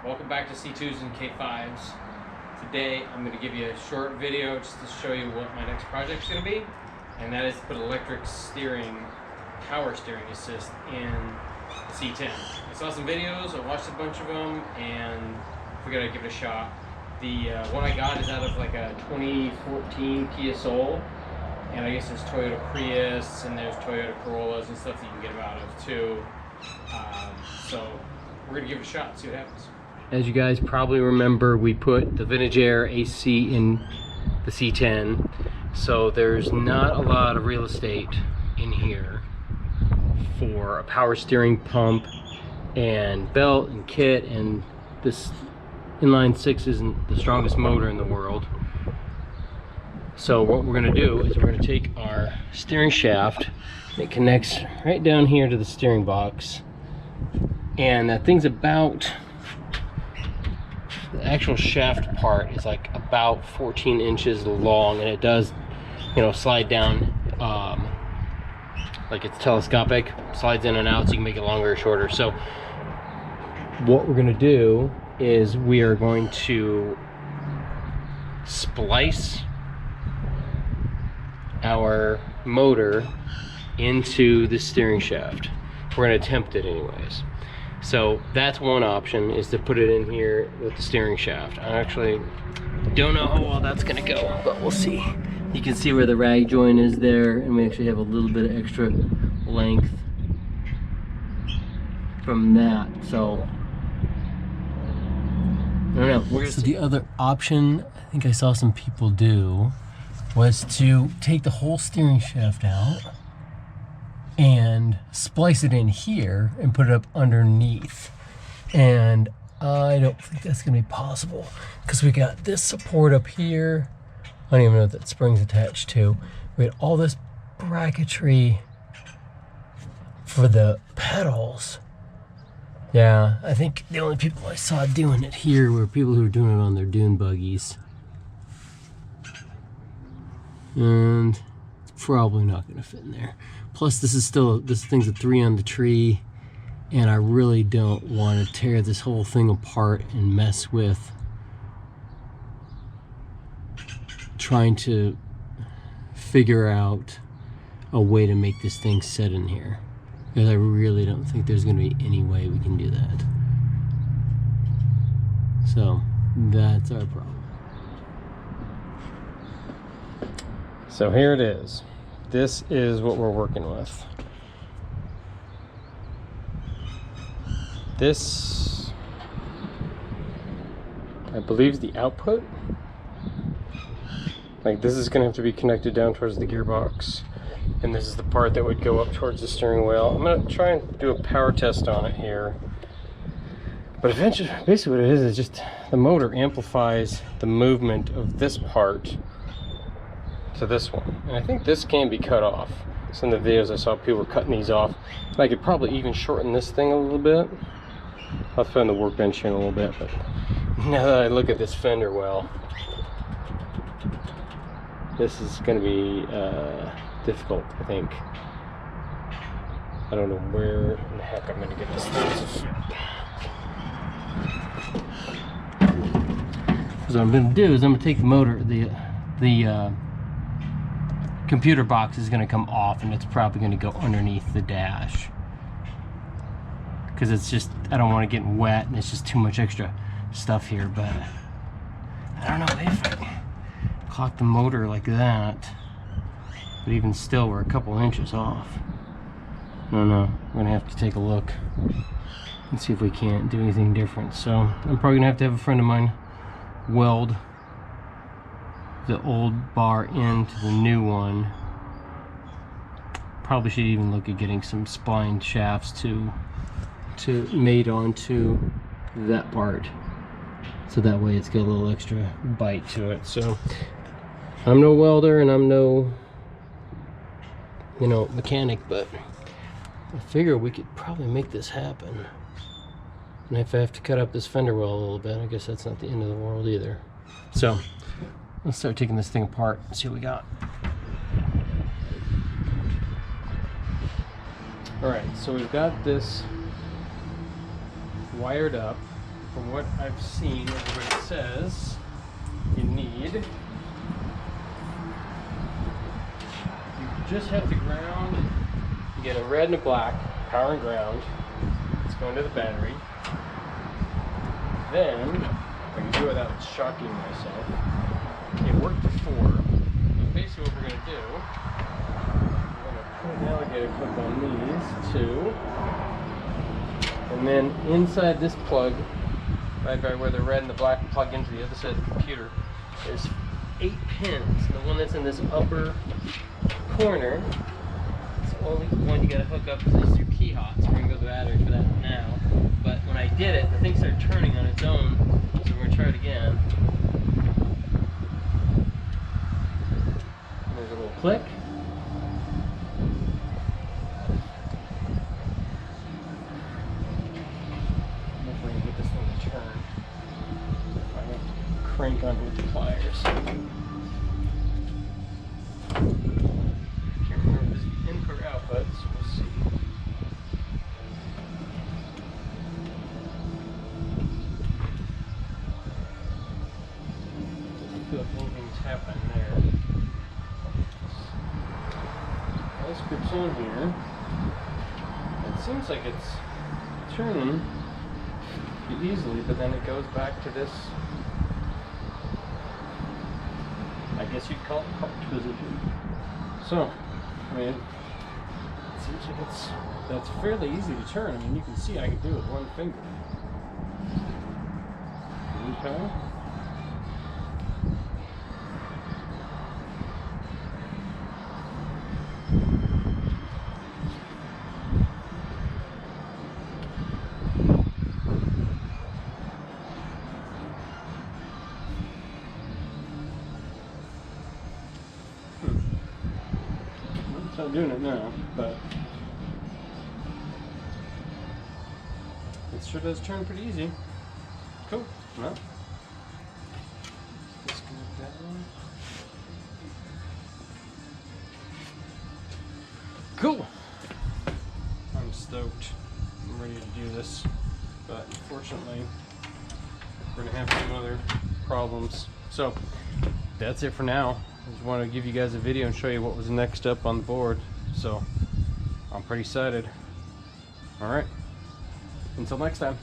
Welcome back to C2s and K5s. Today I'm going to give you a short video just to show you what my next project is going to be, and that is to put electric steering, power steering assist in the C10. I saw some videos, I watched a bunch of them, and figured I'd give it a shot. The one I got is out of like a 2014 Kia Soul, and I guess there's Toyota Prius and there's Toyota Corollas and stuff that you can get them out of too. So we're going to give it a shot, see what happens. As you guys probably remember, we put the Vintage Air AC in the C10, so there's not a lot of real estate in here for a power steering pump and belt and kit, and this inline 6 isn't the strongest motor in the world. So what we're going to do is we're going to take our steering shaft that connects right down here to the steering box, and that thing's about, the actual shaft part is like about 14 inches long, and it does, you know, slide down like it's telescopic, slides in and out, so you can make it longer or shorter. So what we're going to do is we are going to splice our motor into the steering shaft. We're going to attempt it anyways. So that's one option, is to put it in here with the steering shaft. I actually don't know how well that's going to go, but we'll see. You can see where the rag joint is there, and we actually have a little bit of extra length from that. So I don't know. So the other option I think I saw some people do was to take the whole steering shaft out and splice it in here and put it up underneath. And I don't think that's gonna be possible, because we got this support up here. I don't even know what that spring's attached to. We had all this bracketry for the pedals. Yeah, I think the only people I saw doing it here were people who were doing it on their dune buggies. And it's probably not gonna fit in there. Plus this thing's a 3 on the tree, and I really don't want to tear this whole thing apart and mess with trying to figure out a way to make this thing sit in here, because I really don't think there's going to be any way we can do that. So that's our problem. So here it is. This is what we're working with. This, I believe, is the output. Like, this is going to have to be connected down towards the gearbox, and this is the part that would go up towards the steering wheel. I'm going to try and do a power test on it here. But eventually, basically what it is just the motor amplifies the movement of this part to this one. And I think this can be cut off. Some of the videos I saw, people were cutting these off. And I could probably even shorten this thing a little bit. I'll throw in the workbench here in a little bit, but now that I look at this fender well, this is going to be difficult, I think. I don't know where in the heck I'm going to get this thing to fit. So what I'm going to do is I'm going to take the motor, the computer box is going to come off, and it's probably going to go underneath the dash, because it's just, I don't want to get wet, and it's just too much extra stuff here. But I don't know, maybe if I clock the motor like that, but even still we're a couple inches off. I don't know, we're gonna have to take a look and see if we can't do anything different. So I'm probably gonna have to have a friend of mine weld the old bar into the new one. Probably should even look at getting some splined shafts to mate onto that part, so that way it's got a little extra bite to it. So I'm no welder and I'm no, you know, mechanic, but I figure we could probably make this happen. And if I have to cut up this fender well a little bit, I guess that's not the end of the world either. So let's start taking this thing apart and see what we got. Alright, so we've got this wired up from what I've seen, everybody says you just have to ground. You get a red and a black, power and ground. It's going to the battery. Then, I can do it without shocking myself. It worked before. So basically what we're going to do, we're going to put an alligator clip on these two. And then inside this plug, right by where the red and the black plug into the other side of the computer, there's 8 pins. The one that's in this upper corner, it's the only one you got to hook up because these are key hot, so we're going to go to the battery for that now. But when I did it, the thing started turning on its own, so we're going to try it again. And there's a little click. Hopefully we can get this thing to turn. If I don't crank on with the pliers. Can't remember if this is input or output, so we'll see. Doesn't feel like anything's happening there. This grips on here. It seems like it's turning pretty easily, but then it goes back to this, I guess you'd call it parked position. So, I mean, it seems like that's fairly easy to turn. I mean, you can see I can do it with one finger. Okay. It's not doing it now, but it sure does turn pretty easy. Cool. Well, disconnect that one. Cool. I'm stoked. I'm ready to do this, but unfortunately, we're gonna have some other problems. So that's it for now. I just want to give you guys a video and show you what was next up on the board. So I'm pretty excited. All right. Until next time.